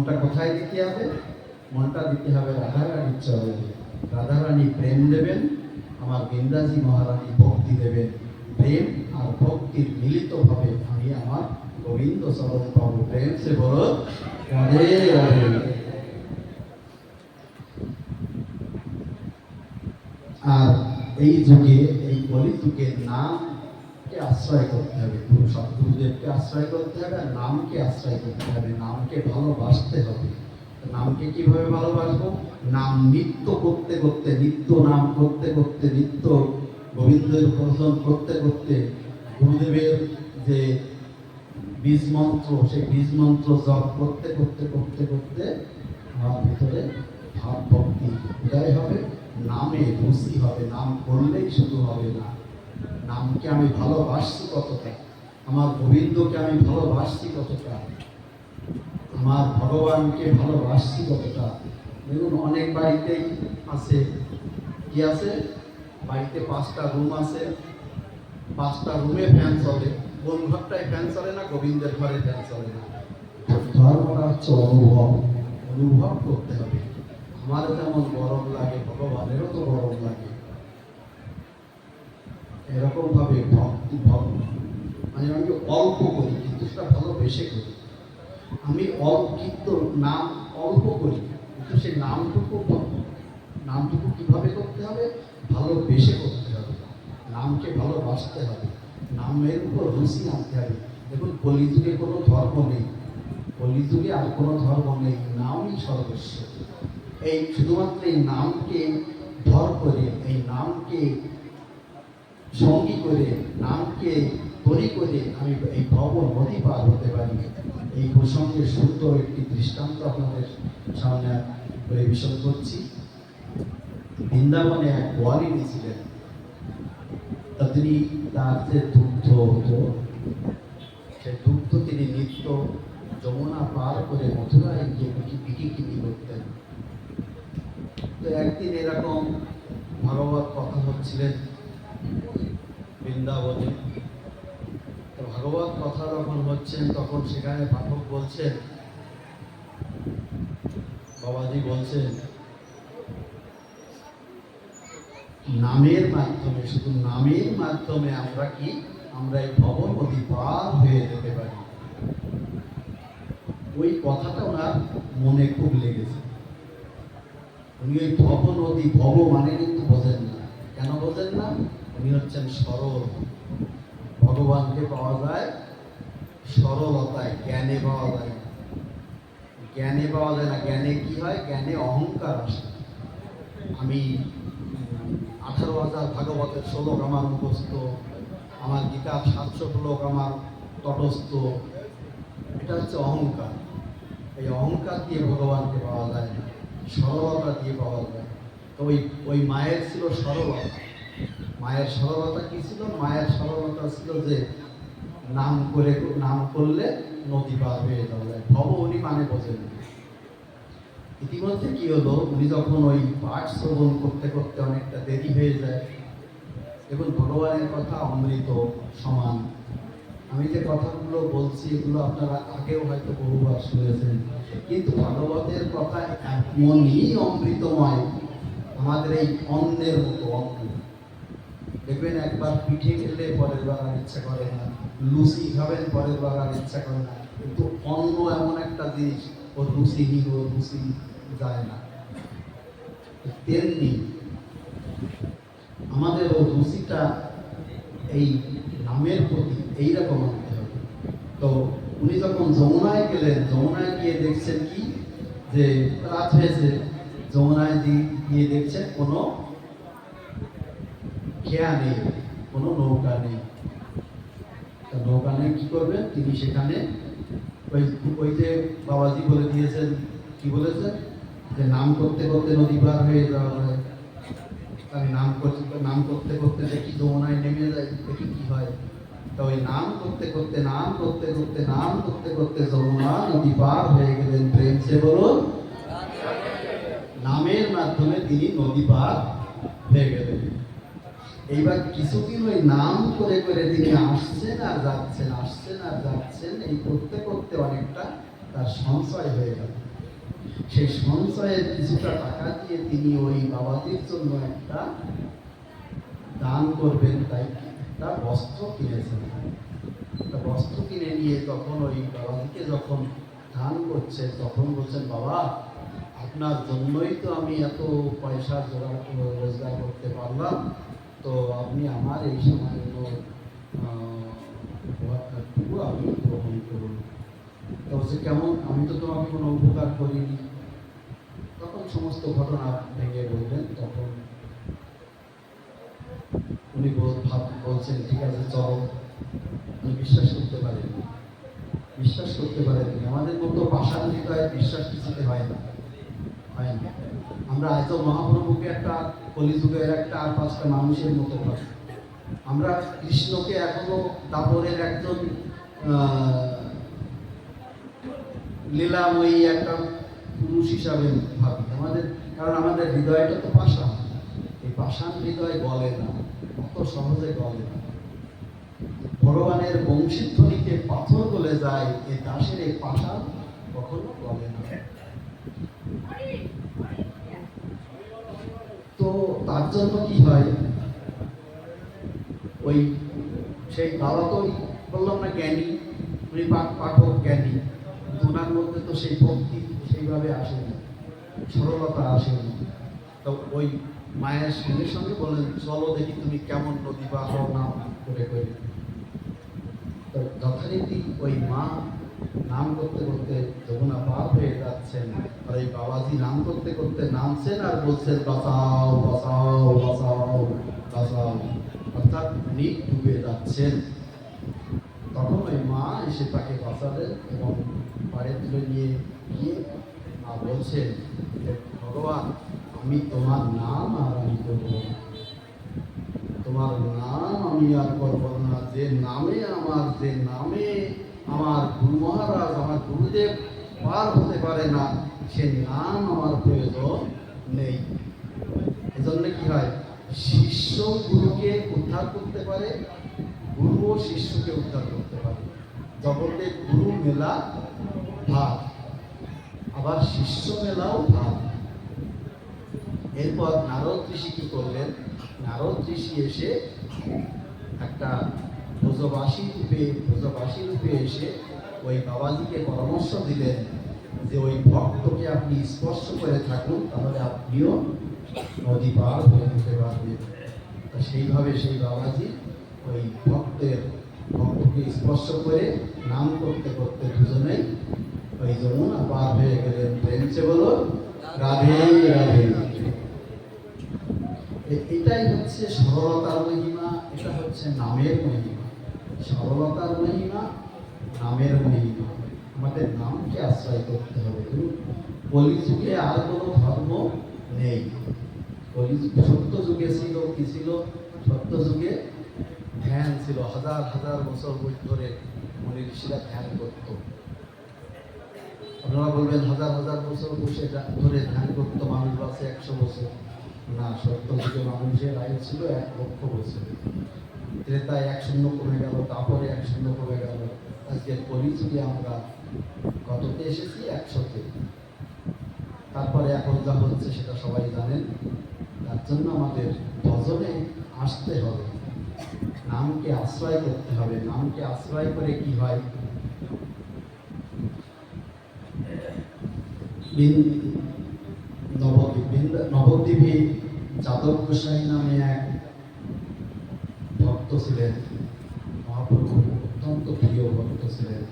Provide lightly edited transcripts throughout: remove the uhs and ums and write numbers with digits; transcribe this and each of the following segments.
মনটা কোথায় দিতে হবে? মনটা দিতে হবে রাধারানীর চরণে। রাধারানী প্রেম দেবেন, আমার বৃন্দাজি মহারানী ভক্তি দেবেন। প্রেম আর ভক্তির মিলিতভাবে আমি আমার গোবিন্দ চরণ পাবো। প্রেম সে বলো রাধে রাধে। আর এই যুগে, এই কলিযুগে নামকে আশ্রয় করতে হবে, গুরু সদ্গুরুদেবকে আশ্রয় করতে হবে, আর নামকে আশ্রয় করতে হবে, নামকে ভালোবাসতে হবে। নামকে কিভাবে ভালোবাসবো? নাম নিত্য করতে করতে, নিত্য নাম করতে করতে, নিত্য গোবিন্দের প্রদর্শন করতে করতে, গুরুদেবের যে বীজ মন্ত্র, সেই বীজ মন্ত্র জপ করতে করতে করতে করতে আমার ভিতরে ভাব ভক্তি উদয় হবে, নামে রুচি হবে। নাম করলেই শুধু হবে না, নামকে আমি ভালোবাসছি কতটা, আমার গোবিন্দকে আমি ভালোবাসছি কতটা, আমার ভগবানকে ভালোবাসছি কতটা। দেখুন অনেক বাড়িতেই আছে, কি আছে, বাড়িতে 5টা রুম আছে, 5টা রুমে ফ্যান চলে, কোন ঘরটায় ফ্যান চলে না? গোবিন্দের ঘরে ফ্যান চলে না। ধর্মটা হচ্ছে অনুভব, অনুভব করতে হবে। আমার যেমন গরম লাগে, ভগবানেরও তো গরম লাগে। এরকম ভাবে ভক্তি মানে আমি অল্প করি, কিন্তু সেটা ভালোবেসে করি। আমি কিন্তু নাম অল্প করি, কিন্তু সেই নামটুকু কিভাবে করতে হবে? ভালোবেসে করতে হবে, নামকে ভালোবাসতে হবে, নামের উপর রুচি আনতে হবে। দেখুন কলিযুগে কোনো ধর্ম নেই, কলিযুগে আর কোনো ধর্ম নেই, নামই সর্বস্ব। এই শুধুমাত্র এই নামকে ভর করে, এই নামকে সঙ্গী করে, নামকে তৈরি করে আমি এই ভব নদী পার হতে পারি। এই প্রসঙ্গে সুন্দর একটি দৃষ্টান্ত আপনাদের সামনে পরিবেশন করছি। বৃন্দাবনে এক গোয়ালিনী ছিলেন, তা তিনি তার যে দুগ্ধ হতো, সেই দুগ্ধ তিনি নিত্য যমুনা পার করে মথুরায় গিয়ে বিক্রি করতেন। তো একদিন এরকম ভাগবত কথা হচ্ছিলেন বৃন্দাবনে। তো ভাগবত কথা যখন হচ্ছেন, তখন সেখানে পাঠক বলছেন, বাবাজি বলছেন, নামের মাধ্যমে, শুধু নামের মাধ্যমে আমরা কি, আমরা এই ভব নদী পার হয়ে যেতে পারি। ওই কথাটা ওনার মনে খুব লেগেছে। উনি ওই ভব নদী, ভব মানে কিন্তু বোঝেন না। কেন বোঝেন না? উনি হচ্ছেন সরল। ভগবানকে পাওয়া যায় সরলতায়, জ্ঞানে পাওয়া যায় না। জ্ঞানে পাওয়া যায় না। জ্ঞানে কি হয়? জ্ঞানে অহংকার আসে। আমি 18,000 ভাগবতের শ্লোক আমার মুখস্থ, আমার গীতার 700 শ্লোক আমার তটস্থ, এটা হচ্ছে অহংকার। এই অহংকার দিয়ে ভগবানকে পাওয়া যায় না, সরলতা দিয়ে পাওয়া যায়। তো ওই মায়ের ছিল সরলতা। মায়ের সরলতা কি ছিল? মায়ের সরলতা ছিল যে নাম করলে নদী পার হয়ে যাওয়া যায়। ভব উনি মানে বোঝেন। ইতিমধ্যে কি হলো, উনি যখন ওই পাঠ শ্রবণ করতে করতে অনেকটা দেরি হয়ে যায়। দেখুন ভগবানের কথা অমৃত সমান। আমি যে কথাগুলো বলছি এগুলো আপনারা আগেও হয়তো বহুবার শুনেছেন, কিন্তু ভাগবতের কথা এমনই অমৃতময়, আমাদের এই অন্নের মতো অন্ন। দেখবেন একবার পিঠে খেলে পরের বার আর ইচ্ছা করে না, লুচি খাবেন পরের বার আর ইচ্ছা করে না, কিন্তু অন্ন এমন একটা জিনিস, ওর রুচিহীন, ওর রুচি যায় না। তেমনি আমাদের ওর রুচিটা এই নামের প্রতি এইরকম আনতে হবে। তো উনি যখন যমুনায় গেলেন, যমুনায় গিয়ে দেখছেন কি, যে রাত হয়েছে, যমুনায় গিয়ে দেখছেন কোনো খেয়া নেই, কোনো নৌকা নেই। নৌকা নেই, কি করবেন তিনি? সেখানে ওই যে বাবাজি বলে দিয়েছেন, কি বলেছেন, যে নাম করতে করতে নদী পার হয়ে যাওয়া যায়। আমি নাম করতে করতে দেখি যমুনায় নেমে যাই, দেখি কি হয়। তো ওই নাম করতে করতে যমুনা নদী পার হয়ে গেলেন। প্রেম সে বলুন, নামের মাধ্যমে তিনি নদী পার হয়ে গেলেন। এইবার কিছুদিন ওই নাম করে করে তিনি আসছেন আর যাচ্ছেন, আসছেন আর যাচ্ছেন, এই করতে করতে অনেকটা তার সঞ্চয় হয়ে গেল। সেই সঞ্চয়ের কিছুটা টাকা দিয়ে তিনি ওই বাবাজির জন্য একটা দান করবেন, তাই একটা বস্ত্র কিনেছেন। একটা বস্ত্র কিনে নিয়ে তখন ওই বাবাজিকে যখন দান করছে তখন বলছেন, বাবা আপনার জন্যই তো আমি এত পয়সা জোগাড় রোজগার করতে পারলাম, তো আপনি আমার এই সামান্য উপহারটুকু আমি গ্রহণ করুন। তো বলছে, কেমন? আমি তো তোমাকে কোনো উপকার করিনি। তখন সমস্ত ঘটনা ভেঙে বলবেন। তখন উনি বলছেন, ঠিক আছে চলো। উনি বিশ্বাস করতে পারেননি, বিশ্বাস করতে পারেননি। আমাদের মতো পাষাণ হৃদয়ে বিশ্বাস কিছুতে হয় না, হয় না। আমরা হয়তো মহাপ্রভুকে একটা কলিযুগের একটা আর পাঁচটা মানুষের মতো ভাবি। আমরা কৃষ্ণকে এখনো দাপরের একজন লীলাময়ী একটা পুরুষ হিসাবে ভাবি আমাদের, কারণ আমাদের হৃদয়টা তো পাষাণ। এই পাষাণ হৃদয় গলে না, অত সহজে গলে না। ভগবানের বংশীধ্বনিতে পাথর গলে যায়, এই দাসের এই পাষাণ কখনো গলে না। তো তার জন্য কি হয়, ওই সেই বাবা তো বললাম না জ্ঞানী, উনি পাঠক জ্ঞানী, ওনার মধ্যে তো সেই ভক্তি সেইভাবে আসেনি, সরলতা আসেনি। তো ওই মায়ের সঙ্গে সঙ্গে বললেন, চলো দেখি তুমি কেমন নদী বা নাম করে করে। তো যথারীতি ওই মা নাম করতে করতে যমুনা পার হয়ে যাচ্ছেন, আর এই বাবাজি নাম করতে করতে নামছেন আর বলছেন, বাঁচাও বাঁচাও বাঁচাও বাঁচাও, অর্থাৎ উনি ডুবে যাচ্ছেন। তখন ওই মা এসে তাকে বাঁচালেন এবং পাড়ে তুলে নিয়ে গিয়ে মা বলছেন, ভগবান আমি তোমার নাম আর আমি করব না, তোমার নাম আমি আর করব না। যে নামে আমার গুরু মহারাজ, আমার গুরুদেব পার হতে পারে না, সে নাম আমার প্রয়োজন নেই। এজন্য কি হয়, শিষ্য গুরুকে উদ্ধার করতে পারে, গুরুও শিষ্যকে উদ্ধার করতে পারে। জগতে গুরু মেলা ভাগ, আবার শিষ্য মেলাও ভাগ। এরপর নারদ ঋষি কি করলেন, নারদ ঋষি এসে একটা ব্রজবাসী রূপে এসে ওই বাবাজিকে পরামর্শ দিলেন যে ওই ভক্তকে আপনি স্পর্শ করে থাকুন, তাহলে আপনিও নদী পার হয়ে যেতে পারবেন। তা সেইভাবে সেই বাবাজি ওই ভক্তকে স্পর্শ করে নাম করতে করতে দুজনেই ওই যমুনা পার হয়ে গেলেন। প্রেমছে বলো রাধে রাধে। এটাই হচ্ছে সরলতার মহিমা, এটা হচ্ছে নামের মহিমা। সরলতার মহিমা, নামের মহিমা। আমাদের নামকে আশ্রয় করতে হবে। কলিযুগে আর কোনো ধর্ম নেই। সত্য যুগে ছিল কি ছিল, সত্য যুগে ধ্যান ছিল, হাজার হাজার বছর ধরে মুনি ঋষিরা ধ্যান করত। আপনারা বলবেন হাজার হাজার বছর বসে ধরে ধ্যান করতো মানুষ, বাঁচে 100 বছর। না, সত্য যুগে মানুষের আয়ু ছিল 1 লক্ষ বছর। ত্রেতায় 1 কমে গেল, তারপরে 1 কমে গেল। আজকে কলিযুগে আমরা কততে এসেছি, 100-তে। তারপরে এখন যা হচ্ছে সেটা সবাই জানেন। তার জন্য আমাদের ভজনে আসতে হবে, নামকে আশ্রয় করতে হবে। নামকে আশ্রয় করে কি হয়, নবদ্বীপে যাদব গোসাই নামে এক ভক্ত ছিলেন, মহাপ্রভুর অত্যন্ত প্রিয় ভক্ত ছিলেন।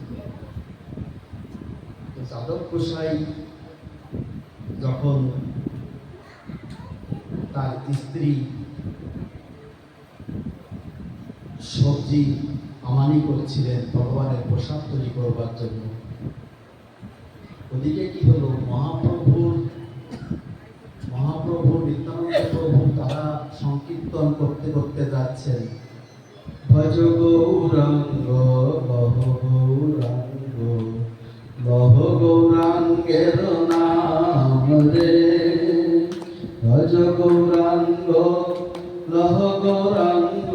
যাদব গোসাই যখন তার স্ত্রী সবজি আমানি করছিলেন ভগবানের প্রসাদ তৈরি করবার জন্য, ওদিকে কি হলো, মহাপ্রভু নিত্যানন্দ প্রভু তারা সংকীর্তন করতে করতে যাচ্ছেন, ভজ গৌরাঙ্গ লহ গৌরাঙ্গ লহ গৌরাঙ্গের নাম রে, ভজ গৌরাঙ্গ লহ গৌরাঙ্গ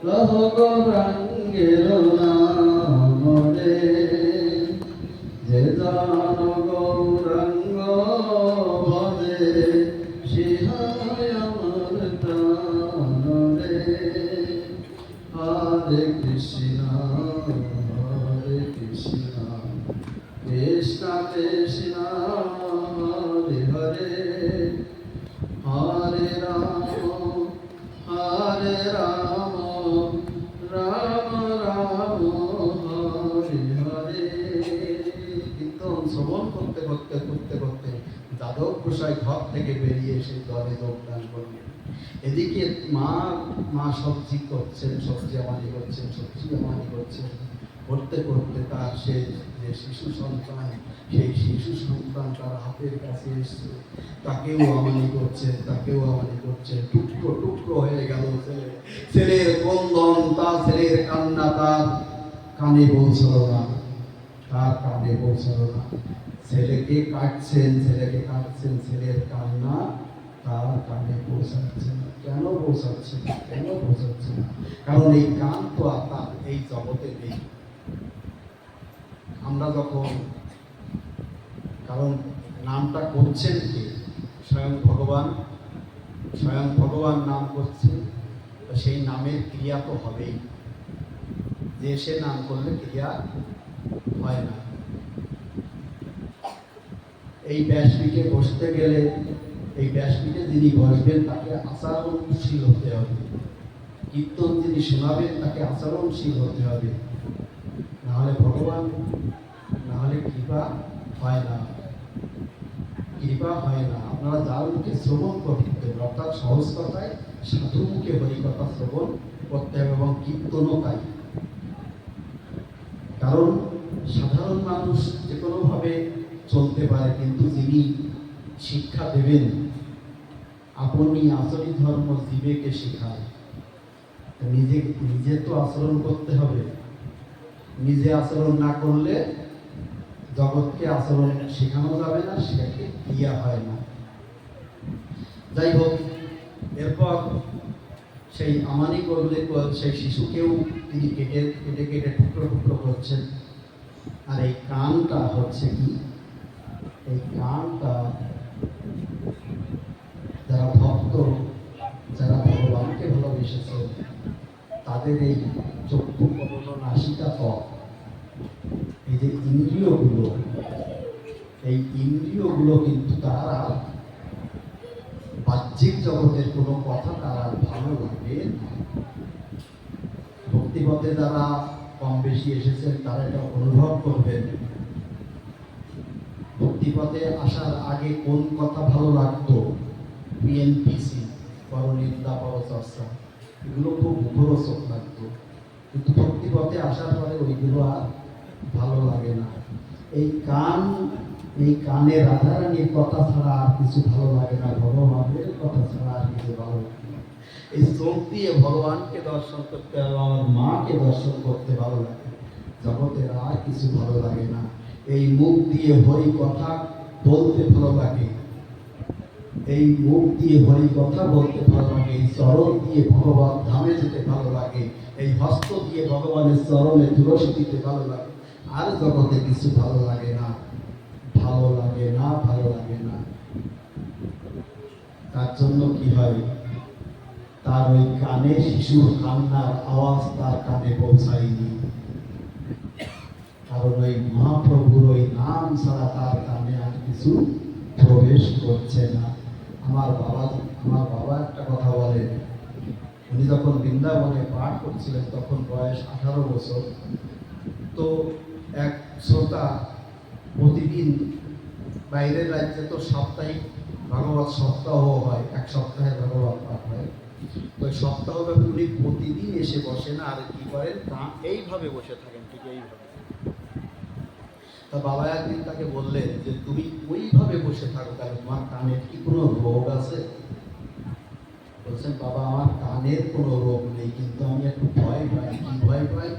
লহ গৌরাঙ্গের নাম রে, যে জান গৌরাঙ্গ কৃষ্ণ হরে হরে হরে রাম রাম রাম হরে হরে। কীর্তন শ্রবণ করতে করতে করতে করতে যাদব গোসাই ঘর থেকে বেরিয়ে এসে দলে যোগদান করলেন। এদিকে মা সবজি করছেন, সবজি আমানি করছেন, করতে করতে তার সে যে শিশু সন্তান, সেই শিশু সন্তান তার হাতের কাছে এসছে, তাকেও আমানি করছেন, টুকরো টুকরো হয়ে গেল ছেলে। ছেলের ক্রন্দন, তার ছেলের কান্না তার কানে পৌঁছল না, ছেলেকে কাটছেন, ছেলের কান্না তার কানে পৌঁছাচ্ছে না। কেন পৌঁছাচ্ছে না? কারণ এই কান তো আর তার এই জগতে নেই। আমরা যখন, কারণ নামটা করছেন কে? স্বয়ং ভগবান নাম করছেন, তো সেই নামের ক্রিয়া তো হবেই। যে সে নাম করলে ক্রিয়া হয় না। এই ব্যাসপীঠে বসতে গেলে, এই ব্যাসপীঠে যিনি বসবেন তাকে আচরণশীল হতে হবে। কীর্তন যিনি শোনাবেন তাকে আচরণশীল হতে হবে, নাহলে কৃপা হয় না। আপনারা যার মুখে শ্রবণ করতে, অর্থাৎ সহজ কথায় সাধু মুখে হরিকথা শ্রবণ করতে হবে, এবং কীর্তনও তাই। কারণ সাধারণ মানুষ যে কোনোভাবে চলতে পারে, কিন্তু যিনি শিক্ষা দেবেন, আপনি আচরি ধর্ম জীবেকে শেখায়। নিজে তো আচরণ করতে হবে। নিজে আচরণ না করলে জগৎকে আচরণ শেখানো যাবে না, সেটাকে ক্রিয়া হয় না। যাই হোক, এরপর সেই আমানি করলে সেই শিশুকেও তিনি কেটে টুকরো করছেন। আর এই কানটা হচ্ছে কি? এই কানটা যারা ভক্ত, যারা ভগবানকে ভালোবেসেছে, তাদের এই চক্ষু, কর্ণ, নাসিকা, ত্বক, এই যে ইন্দ্রিয়গুলো কিন্তু তারা বাহ্যিক জগতের কোনো কথা তারা ভালো লাগে না। ভক্তিপথে যারা কম বেশি এসেছেন তারা এটা অনুভব করবেন। ভক্তিপথে আসার আগে কোন কথা ভালো লাগতো? পিএনপিসি, পরনিন্দা, পরচর্চা, এগুলো খুব মুখরোচক লাগতো। কিন্তু ভক্তিপথে আসার পরে ওইগুলো আর ভালো লাগে না। এই কানে রাধারানীর কথা ছাড়া আর কিছু ভালো লাগে না, ভগবানের কথা ছাড়া আর কিছু ভালো লাগে না। এই চোখ দিয়ে ভগবানকে দর্শন করতে, আমার মাকে দর্শন করতে ভালো লাগে, জগতের আর কিছু ভালো লাগে না। এই মুখ দিয়ে হরি কথা বলতে ভালো লাগে, এই চরণ দিয়ে ভগবান ধামে যেতে ভালো লাগে, এই হস্ত দিয়ে ভগবানের চরণে তুলসী দিতে ভালো লাগে। আর জগতে কিছু ভালো লাগে না। তার জন্য কি হয়? তার ওই কানে শিশুর কান্নার আওয়াজ তার কানে পৌঁছায়নি, কারণ ওই মহাপ্রভুর ওই নাম ছাড়া তার কানে আর কিছু প্রবেশ করছে না। আমার বাবা একটা কথা বলেন, উনি যখন বৃন্দাবনে পাঠ করছিলেন তখন বয়স 18 বছর। তো এক শ্রোতা প্রতিদিন, বাইরের রাজ্যে তো সাপ্তাহিক ভাগবত সপ্তাহ হয়, এক সপ্তাহে ভাগবত পাঠ হয়। তো সপ্তাহব্যাপী উনি প্রতিদিন এসে বসেন, আর কি করেন, এইভাবে বসে থাকেন, ঠিক এইভাবে। তা বাবা একদিন তাকে বললেন যে তুমি ওইভাবে বসে থাকো কেন, তোমার কানের কি কোনো রোগ আছে? বলছেন, বাবা আমার কানের কোনো রোগ নেই, কিন্তু আমি একটু ভয় পাই। কি ভয় পাই?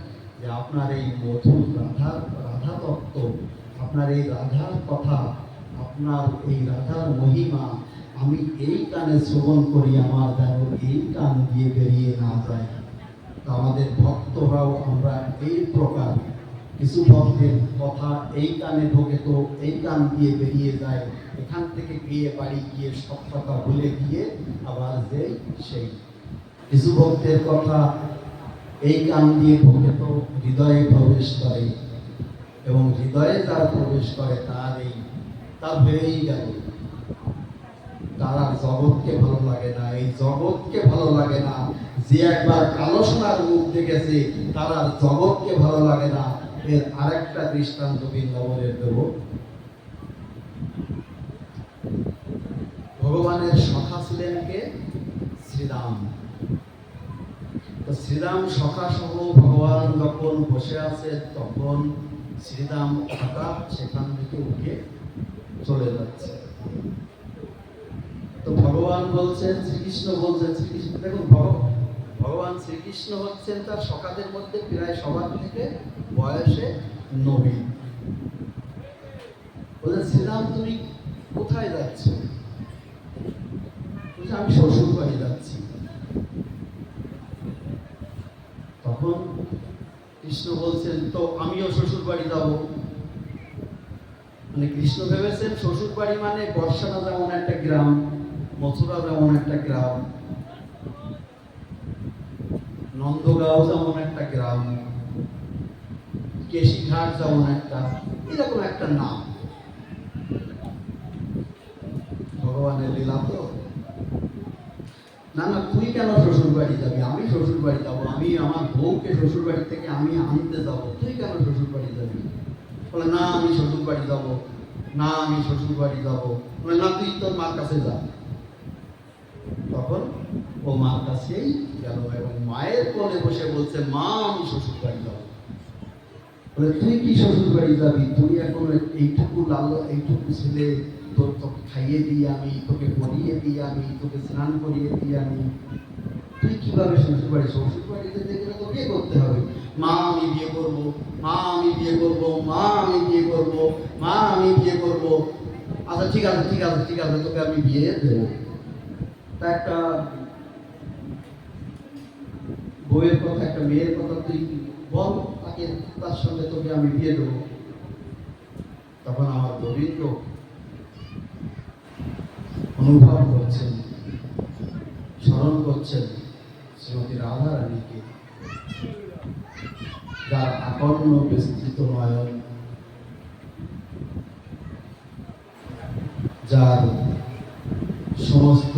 যে আপনার এই মধুর রাধা তত্ত্ব, আপনার এই রাধার কথা, আপনার এই রাধার মহিমা আমি এই কানে শ্রবণ করি, আমার যেন এই কান দিয়ে বেরিয়ে না যায়। তো আমাদের ভক্তরাও আমরা এই প্রকার, কিছু ভক্তের কথা এই কানে ঢোকে তো এই কান দিয়ে বেরিয়ে যায়, এখান থেকে গিয়ে বাড়ি গিয়ে সব কথা ভুলে গিয়ে আবার সেই কিছু ভক্তের কথা এই কান দিয়ে ঢোকে তো হৃদয়ে প্রবেশ করে, এবং হৃদয়ে যার প্রবেশ করে তার হয়েই গেল। তার আর জগৎকে ভালো লাগে না, এই জগৎকে ভালো লাগে না। যে একবার কালো সোনার মুখ দেখেছে তার আর জগৎকে ভালো লাগে না। এর আরেকটা দৃষ্টান্ত বৃন্দাবনের দেব। ভগবানের সখা ছিলেন কে? শ্রীরাম। তো শ্রীরাম সখা সহ ভগবান যখন বসে আছে তখন শ্রীরাম হঠাৎ সেখান থেকে উঠে চলে যাচ্ছে। তো ভগবান বলছেন, শ্রীকৃষ্ণ বলছেন, শ্রীকৃষ্ণ দেখুন ভগবান শ্রীকৃষ্ণ হচ্ছেন তার সখাদের মধ্যে প্রায় সবার থেকে বয়সে নবীন। বলছেন শ্রীরাম তুমি কোথায় যাচ্ছ? বলছে আমি শ্বশুর বাড়ি যাচ্ছি। তখন কৃষ্ণ বলছেন তো আমিও শ্বশুর বাড়ি যাব। মানে কৃষ্ণ ভেবেছেন শ্বশুর বাড়ি মানে বর্ষানা যেমন একটা গ্রাম, মথুরা যেমন একটা গ্রাম, নন্দগাঁও যেমন একটা গ্রাম, কেশিঘাট যেমন একটা, এরকম একটা নাম। ভগবানের লীলা তো। না না তুই কেন শ্বশুর বাড়ি যাবি? আমি শ্বশুর বাড়ি যাবো, আমি আমার বউকে শ্বশুর বাড়ি থেকে আমি আনতে যাবো, তুই কেন শ্বশুর বাড়ি যাবি? বলে না আমি শ্বশুর বাড়ি যাবো, না আমি শ্বশুর বাড়ি যাবো। বলে না তুই তোর মার কাছে যা। তখন ও মার কাছেই গেল এবং মায়ের কোলে বসে বলছে মা আমি শ্বশুর বাড়ি যাবো। বলে তুই কি শ্বশুর বাড়ি যাবি? তুই এখন এইটুকু এইটুকু ছেলে, তোকে খাইয়ে দিই আমি, তোকে পরিয়ে দিই আমি, তোকে স্নান করিয়ে দিই আমি, তুই কিভাবে শ্বশুর বাড়ি? শ্বশুর বাড়িতে দেখলে তো বিয়ে করতে হবে। মা আমি বিয়ে করবো, মা আমি বিয়ে করবো, মা আমি বিয়ে করবো, মা আমি বিয়ে করবো। আচ্ছা ঠিক আছে ঠিক আছে ঠিক আছে তোকে আমি বিয়ে দেবো। তা একটা বউয়ের কথা, একটা মেয়ের কথা তুই বল, তাকে তার সঙ্গে তোকে আমি বিয়ে দেবো। তখন আমার গোবিন্দ অনুভব করছেন, স্মরণ করছেন শ্রীমতী রাধা রানীকে, যার আকর্ণ বিস্তৃত নয়ন, যার সমস্ত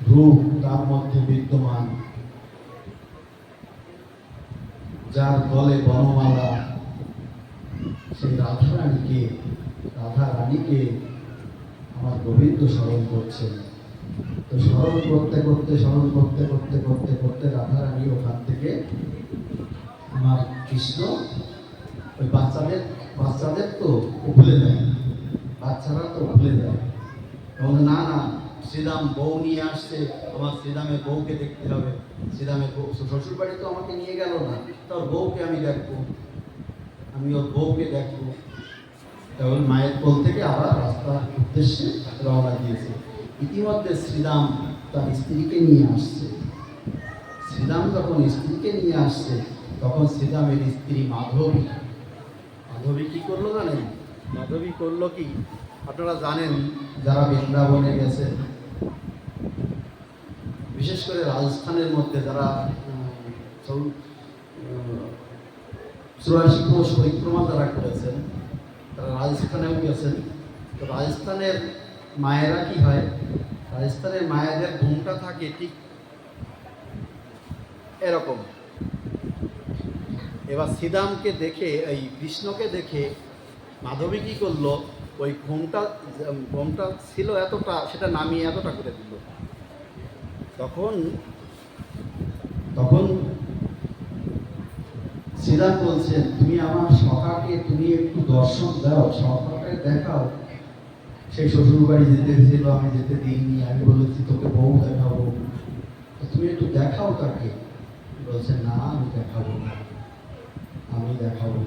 রূপ তার মধ্যে বিদ্যমান, যার গলে বনমালা, সেই রাধা রানীকে আমার গোবিন্দ স্মরণ করছেন। তো স্মরণ করতে করতে রাধা রানী ওখান থেকে আমার কৃষ্ণ ওই বাচ্চাদের তো ভুলে যায়, বাচ্চারা তো ভুলে যায় এবং না না শ্রীরাম বউ নিয়ে আসছে, আমার শ্রীরামের বউকে দেখতে হবে। শ্রীরামের বউ শ্বশুর বাড়ি তো আমাকে নিয়ে গেল না, তার বউকে আমি দেখবো, আমি ওর বউকে দেখবো। তখন মায়ের কোল থেকে আবার রাস্তার উদ্দেশ্যে রওনা দিয়েছে। ইতিমধ্যে শ্রীরাম তার স্ত্রীকে নিয়ে আসছে। শ্রীরাম যখন স্ত্রীকে নিয়ে আসছে তখন শ্রীরামের স্ত্রী মাধবী কি করলো জানেন? মাধবী করলো কি, আপনারা জানেন যারা বৃন্দাবনে গেছেন, বিশেষ করে রাজস্থানের মধ্যে যারা 84 কোষ পরিক্রমা যারা করেছেন তারা রাজস্থানেও গেছেন। তো রাজস্থানের মায়েরা কি হয়, রাজস্থানের মায়েদের ঘুমটা থাকে ঠিক এরকম। এবার শ্রীরামকে দেখে, এই কৃষ্ণকে দেখে মাধবী কি করলো, ওই ঘুমটা ছিল এতটা, সেটা নামিয়ে এতটা করে দিল। তখন শ্রীরাম বলছেন তুমি আমার সখাকে তুমি একটু দর্শন দাও, সখাকে দেখাও। সেই শ্বশুর বাড়ি যেতে ছিল, আমি যেতে দিইনি, আমি বলেছি তোকে বউ দেখাবো, তুমি একটু দেখাও তাকে। বলছে না আমি দেখাবো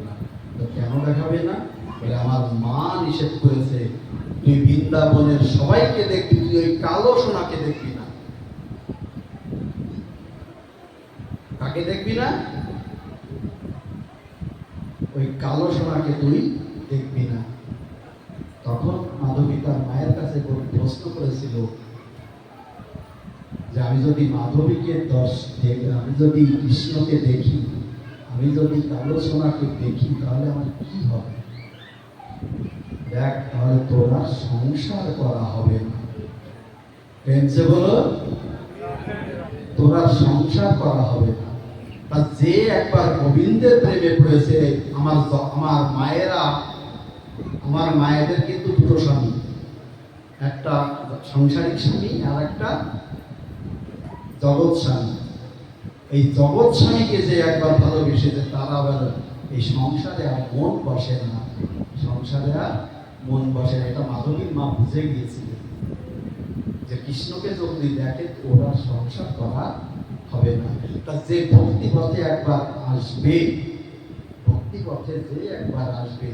না। তো কেন দেখাবে না? বলে আমার মা নিষেধ করেছে, তুই বৃন্দাবনের সবাইকে দেখবি, তুই ওই কালো সোনাকে দেখবি না। কাকে দেখবি না? ওই কালো সোনাকে তুই দেখবি না। তখন মাধবী তার মায়ের কাছে প্রশ্ন করেছিল যে আমি যদি মাধবীকে আমি যদি কৃষ্ণকে দেখি, আমি আমি যদি কালো সোনাকে দেখি তাহলে আমার কি হবে? দেখ, তাহলে তোরা সংসার করা হবে না। প্রেমসে বলো, তোরা সংসার করা হবে না। তা যে একবার গোবিন্দের প্রেমে পড়েছে, আমার মায়েরা, আমার মায়েদের কিন্তু দুটো স্বামী, একটা সংসারিক স্বামী আর একটা জগৎ স্বামী। এই জগৎ স্বামীকে যে একবার ভালোবেসেছে তার আবার এই সংসারে আর মন বসে না, সংসারে আর মন বসে না। এটা মাধবীর মা বুঝে গিয়েছিলেন যে কৃষ্ণকে যদি দেখে ওরা সংসার করা হবে না। তা যে ভক্তি পথে একবার আসবে, ভক্তি পথে যে একবার আসবে,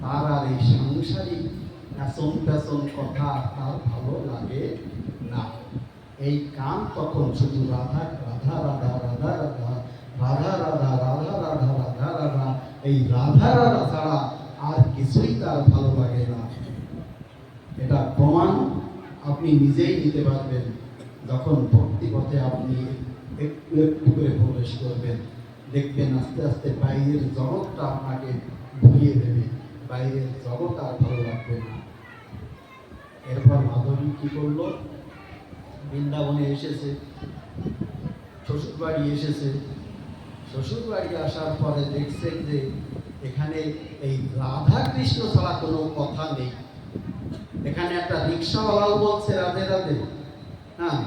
তার আর এই সাংসারিক পেছন পেছন কথা তার ভালো লাগে না। এই কান তখন শুধু রাধা রাধা রাধা রাধা রাধা রাধা রাধা রাধা রাধা রাধা রাধা, এই রাধা রাধা ছাড়া আর কিছুই তার ভালো লাগে না। এটা প্রমাণ আপনি নিজেই নিতে পারবেন যখন ভক্তি পথে আপনি একটু একটু করে প্রবেশ করবেন। দেখবেন আস্তে আস্তে বাইরের জগৎটা আপনাকে ভুলিয়ে দেবে, বাইরের জগৎ আর ভালো লাগবে না। এরপর মাধবী কি করলো? বৃন্দাবনে এসেছে, শ্বশুর বাড়ি এসেছে। শ্বশুর বাড়ি আসার পরে দেখছে যে এখানে এই রাধা কৃষ্ণ ছাড়া কোনো কথা নেই। এখানে একটা রিক্সাওয়ালাও বলছে রাধে রাধে, হ্যাঁ,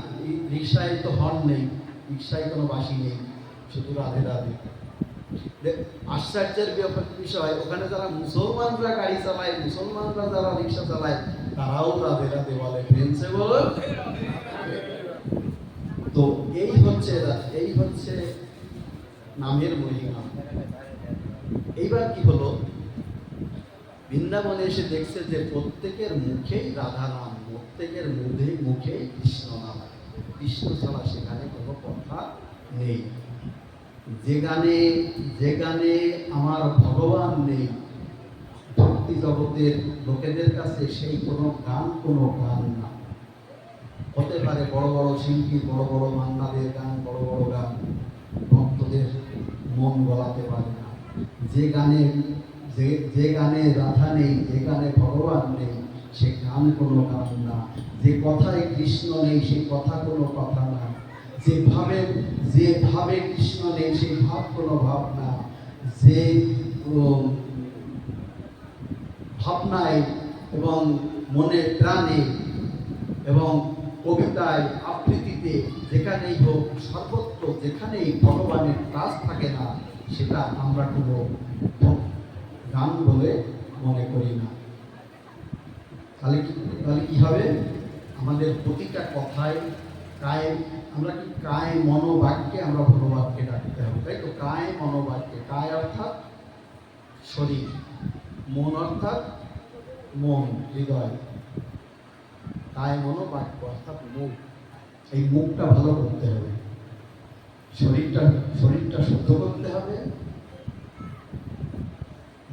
রিক্সায় তো হর্ন নেই, রিক্সায় কোনো বাঁশি নেই, শুধু রাধে রাধে। আশ্চর্যের বিষয়, ওখানে যারা মুসলমানরা গাড়ি চালায়, মুসলমানরা যারা রিক্সা চালায়, তারাও রাধে রাধে বলে। ফ্রেন্সে বলো। তো এই হচ্ছে নামের মহিমা। এইবার কি হলো? বৃন্দাবনে এসে দেখছে যে প্রত্যেকের মুখেই রাধা নাম, প্রত্যেকের মুখেই কৃষ্ণ নাম। কৃষ্ণ ছাড়া সেখানে কোনো কথা নেই। যে গানে আমার ভগবান নেই, ভক্তি জগতের লোকেদের কাছে সেই কোনো গান না। হতে পারে বড় বড় শিল্পী, বড় বড় মান্নাদের গান, বড় বড় গান, ভক্তদের মন গলাতে পারে না। যে গানে রাধা নেই, যে গানে ভগবান নেই, সে গান কোনো গান না। যে কথায় কৃষ্ণ নেই, সেই কথা কোনো কথা না। যে ভাবে কৃষ্ণ নেই, সেই ভাব কোনো ভাব না। যে ভাবনায় এবং মনে প্রাণে এবং কবিতায় আবৃত্তিতে যেখানেই হোক, সর্বত্র যেখানেই ভগবানের কাজ থাকে না, সেটা আমরা কোনো গান বলে মনে করি না। তাহলে কি হবে? আমাদের প্রতিটা কথায় আমরা কি কায় মনোবাক্যে আমরা ভগবানকে ডাকতে হবে, তাই তো? কায় মনোবাক্যে, কায় অর্থাৎ শরীর, মন অর্থাৎ মন, হৃদয়। কায় মনোবাক্য অর্থাৎ মুখ। এই মুখটা ভালো করতে হবে, শরীরটা শুদ্ধ করতে হবে,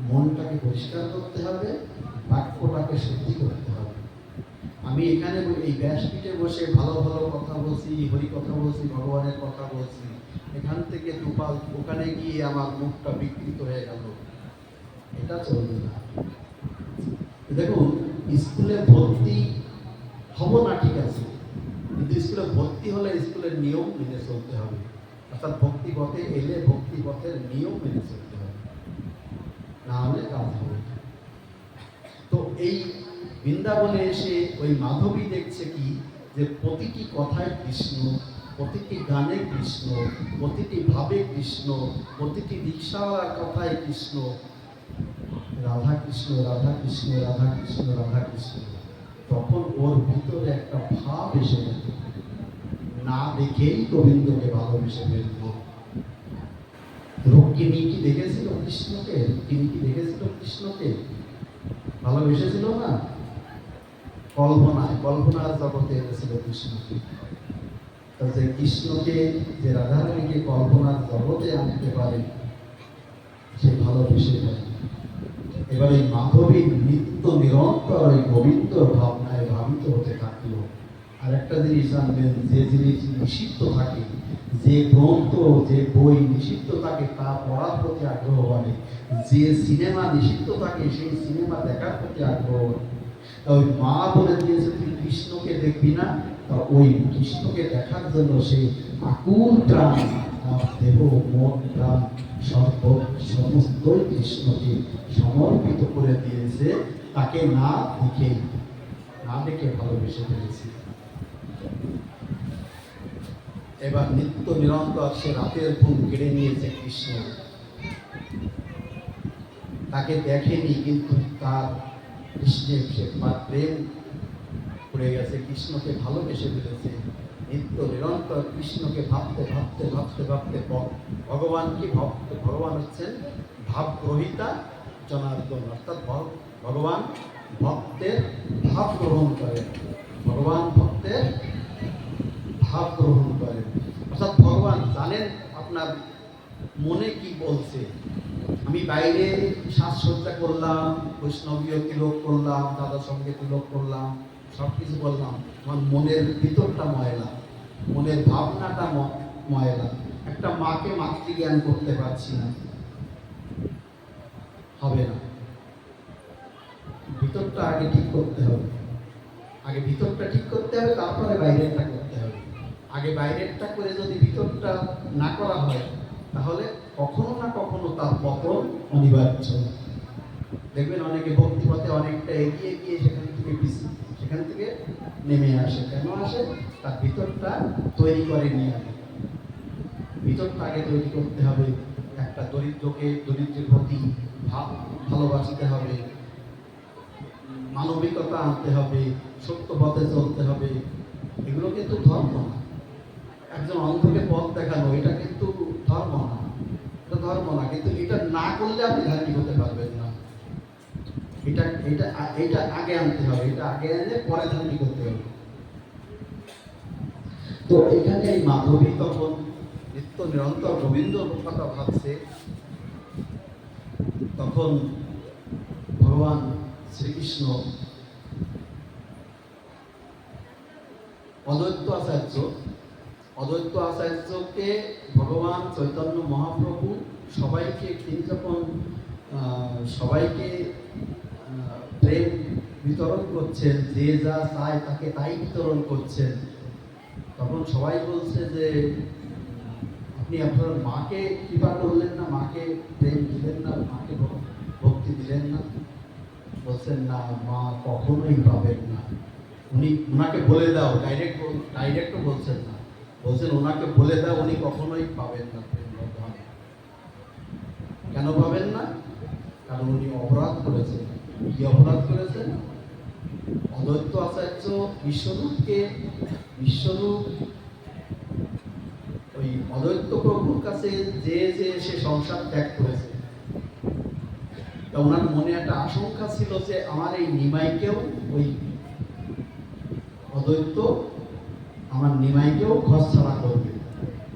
মনটাকে পরিষ্কার করতে হবে, বাক্যটাকে শুদ্ধি করতে হবে। আমি এখানে এই ব্যাসপীঠে বসে ভালো ভালো কথা বলছি, হরি কথা বলছি, ভগবানের কথা বলছি, এখান থেকে দুপাল ওখানে গিয়ে আমার মুখটা বিকৃত হয়ে গেল, এটা চলবে না। দেখুন, স্কুলে ভর্তি হব না, ঠিক আছে, কিন্তু স্কুলে ভর্তি হলে স্কুলের নিয়ম মেনে চলতে হবে। অর্থাৎ ভক্তি পথে এলে ভক্তি পথের নিয়ম মেনে চলতে হবে, না হলে কাজ হবে। তো এই বৃন্দাবনে এসে ওই মাধবী দেখছে কি, যে প্রতিটি কথায় কৃষ্ণ, প্রতিটি গানে কৃষ্ণ, প্রতিটি ভাবে কৃষ্ণ, প্রতিটি রিক্সাওয়ালার কথায় কৃষ্ণ, রাধা কৃষ্ণ রাধা কৃষ্ণ রাধা কৃষ্ণ রাধা কৃষ্ণ। তখন ওর ভিতরে একটা ভাব এসে গেল, না দেখেই গোবিন্দকে ভালোবেসে ফেলল। রুক্মিণী কি দেখেছিল কৃষ্ণকে? রুক্মিণী কি দেখেছিল কৃষ্ণকে? ভালোবেসেছিল না? কল্পনার জগতে এনেছিল কৃষ্ণকে। যে কৃষ্ণকে, যে রাধারানীকে কল্পনার জগতে আনতে পারে, সে ভালোবেসে যায়। এবার এই মাধবীর নিত্য নিরন্তর ওই গোবিন্দ ভাবনায় ভাবিত হতে থাকলো। আর একটা জিনিস জানবেন, যে জিনিস নিষিদ্ধ থাকে, যে গ্রন্থ, যে বই নিষিদ্ধ থাকে তা পড়ার প্রতি আগ্রহ বাড়ে, যে সিনেমা নিষিদ্ধ থাকে সেই সিনেমা দেখার প্রতি আগ্রহ বাড়ে। তা ওই মা বলে দিয়েছে তুই কৃষ্ণকে দেখবি না, তা ওই কৃষ্ণকে দেখার জন্য সেই আকুল প্রাণ, দেহ মন প্রাণ সমস্তই কৃষ্ণকে সমর্পিত করে দিয়েছে। তাকে না দেখে ভালোবেসে ফেলেছি। এবার নিত্য নিরন্তর সে রাতের ঘুম কেড়ে নিয়েছে কৃষ্ণ। তাকে দেখেনি, কিন্তু তার কৃষ্ণের সে প্রেম পড়ে গেছে, কৃষ্ণকে ভালোবেসে ফেলেছে। নিত্য নিরন্তর কৃষ্ণকে ভাবতে ভাবতে ভাবতে ভাবতে ভগবানকে ভগবান হচ্ছেন ভাবগ্রহিতা জনার্দন, অর্থাৎ ভগবান ভক্তের ভাব গ্রহণ করেন। ভগবান ভক্তের ভাব গ্রহণ করেন, অর্থাৎ ভগবান জানেন আপনার মনে কি বলছে। আমি বাইরে সাজসজ্জা করলাম, বৈষ্ণবীয় তিলক করলাম, দাদার সঙ্গে তিলক করলাম, সব কিছু করলাম, আমার মনের ভিতরটা ময়লা, মনের ভাবনাটা ময়লা। একটা মাকে মাতৃজ্ঞান করতে পারছি না, হবে না। ভিতরটা আগে ঠিক করতে হবে, আগে ভিতরটা ঠিক করতে হবে, তারপরে বাইরেরটা করতে হবে। আগে বাইরেরটা করে যদি ভিতরটা না করা হয়, তাহলে কখনো না কখনো তার পতন অনিবার্য। দেখবেন অনেকে ভক্তিপথে অনেকটা এগিয়ে গিয়ে সেখান থেকে নেমে আসে। কেন আসে? তার ভিতরটা তৈরি করে নিয়ে আসে। ভিতরটা আগে তৈরি করতে হবে। একটা দরিদ্রের প্রতি ভালোবাসতে হবে, মানবিকতা আনতে হবে, সত্য পথে চলতে হবে। এগুলো কিন্তু ধর্ম না। একজন অন্ধকে পথ দেখানো, এটা কিন্তু ধর্ম না, এটা ধর্ম না। কিন্তু এটা না করলে আপনি ধার্মিক হতে পারবেন না। এটা আগে আনতে হবে, এটা আগে এনে পরে ধার্মিক হতে হবে। তো এখানে এই মাধবী তখন নিত্য নিরন্তর গোবিন্দর কথা ভাবছে। তখন ভগবান শ্রীকৃষ্ণ অদ্বৈত আচার্যকে ভগবান চৈতন্য মহাপ্রভু তিনি যখন সবাইকে প্রেম বিতরণ করছেন, যে যা চায় তাকে তাই বিতরণ করছেন, তখন সবাই বলছে যে আপনি আপনার মাকে কৃপা করলেন না, মাকে প্রেম দিলেন না, মাকে ভক্তি দিলেন না। বলছেন না, মা কখনোই পাবেন না। ওনাকে বলে দাও, ডাইরেক্টও বলছেন না, বলছেন ওনাকে বলে দাও উনি কখনোই পাবেন না। কেন পাবেন না? কারণ উনি অপরাধ করেছেন। কি অপরাধ করেছেন? অদ্বৈত আচার্য বিশ্বরূপ ওই অদ্বৈত প্রভুর কাছে যে সে সংসার ত্যাগ করেছে। তা ওনার মনে একটা আশঙ্কা ছিল যে আমার এই নিমাইকেও ওই অদ্বৈত আমার নিমাইকেও ঘরছাড়া করবে।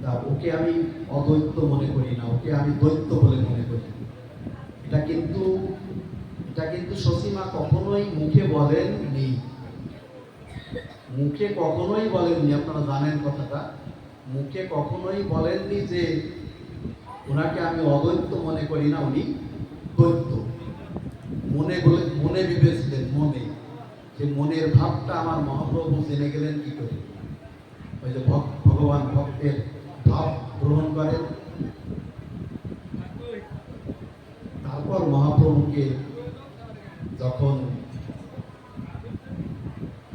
তা ওকে আমি অদ্বৈত মনে করি না, ওকে আমি দ্বৈত বলে মনে করি। এটা কিন্তু সসীমা কখনোই মুখে বলেননি, মুখে কখনোই বলেননি। আপনারা জানেন কথাটা, মুখে কখনোই বলেননি যে ওনাকে আমি অদ্বৈত মনে করি না, উনি দ্বৈত। মনে ভেবেছিলেন, যে মনের ভাবটা আমার মহাপ্রভু জেনে গেলেন কি করে। ওই যে ভগবান ভক্তের ভাব গ্রহণ করেন। তারপর মহাপ্রভুকে যখন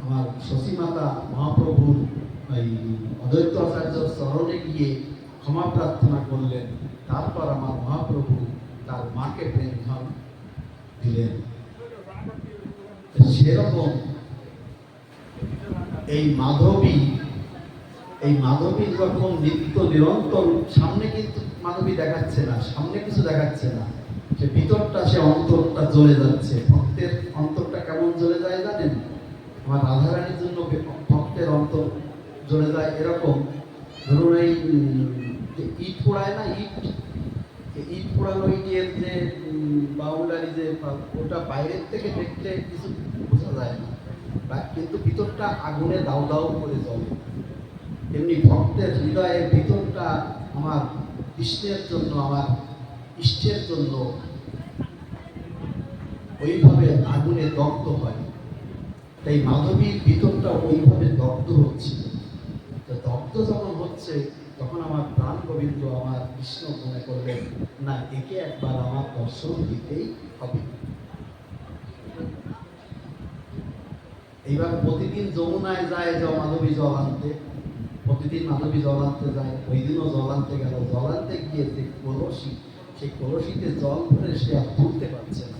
আমার শশীমাতা মহাপ্রভুর এই অদ্বৈত আচার্যর চরণে গিয়ে ক্ষমা প্রার্থনা করলেন, তারপর আমার মহাপ্রভু তার মাকে প্রেম দিলেন। সেরকম এই মাধবী যখন নিত্য নিরন্তর, সামনে কিন্তু মাধবী দেখাচ্ছে না, সামনে কিছু দেখাচ্ছে না, সে ভিতরটা, সে অন্তরটা জ্বলে যাচ্ছে। ভক্তের অন্তরটা কেমন জ্বলে যায় জানেন? আমার রাধারানীর জন্য ভক্তের অন্তর জ্বলে যায় এরকম। ধরুন এই ইট পোড়ায় না, ইট পোড়ানো ইটের যে বাউন্ডারি, যে ওটা বাইরের থেকে দেখতে কিছু বোঝা যায় না, কিন্তু ভিতরটা আগুনে দাউ দাউ করে জ্বলে। এমনি ভক্তের হৃদয়ের ভিতরটা আমার কৃষ্ণের জন্য, আমার ইষ্টের জন্য ওইভাবে আগুনে দগ্ধ হয়। তাই মাধবীর ভিতরটা ওইভাবে দগ্ধ হচ্ছে। তো দগ্ধ যখন হচ্ছে তখন আমার প্রাণ গোবিন্দ, আমার কৃষ্ণ মনে করলেন, না, একে একবার আমার দর্শন দিতেই হবে। এইবার প্রতিদিন যমুনায় যায় মাধবী জল আনতে, প্রতিদিন মাধবী জল আনতে যায়। ওই দিনও জল আনতে গেল। জল আনতে গিয়ে যে কলসি, সেই কলসিতে জল ভরে সে আর তুলতে পারছে না।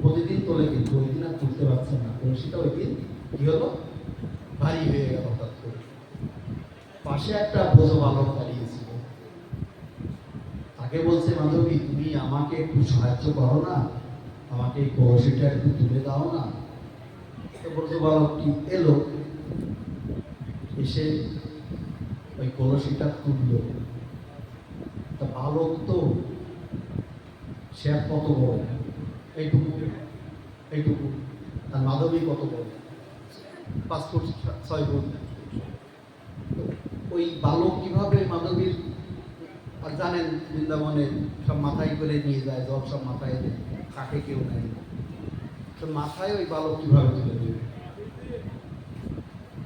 প্রতিদিন তোলে কিন্তু ওই দিন আর তুলতে পারছে না। কলসিটা ওই দিন কি হলো, ভারী হয়ে গেল হঠাৎ করে। পাশে একটা বোঝো বালক দাঁড়িয়েছিল, তাকে বলছে, মাধবী তুমি আমাকে একটু সাহায্য করো না, আমাকে এই কলসিটা একটু তুলে দাও না। বোঝো বালকটি এলো, এসে ওই কলসিটা তুললো। তা বালক তো সে কত বড়, এইটুকু এইটুকু, আর মাধবী কত বড়, 5 ফুট 6 ফুট। ওই বালক কিভাবে মাধবীর, আর জানেন বৃন্দাবনে সব মাথায় করে নিয়ে যায়, জল সব মাথায় দেয়, কাকে কেউ নেয় না, তো মাথায় ওই বালক কিভাবে তুলে দেবে।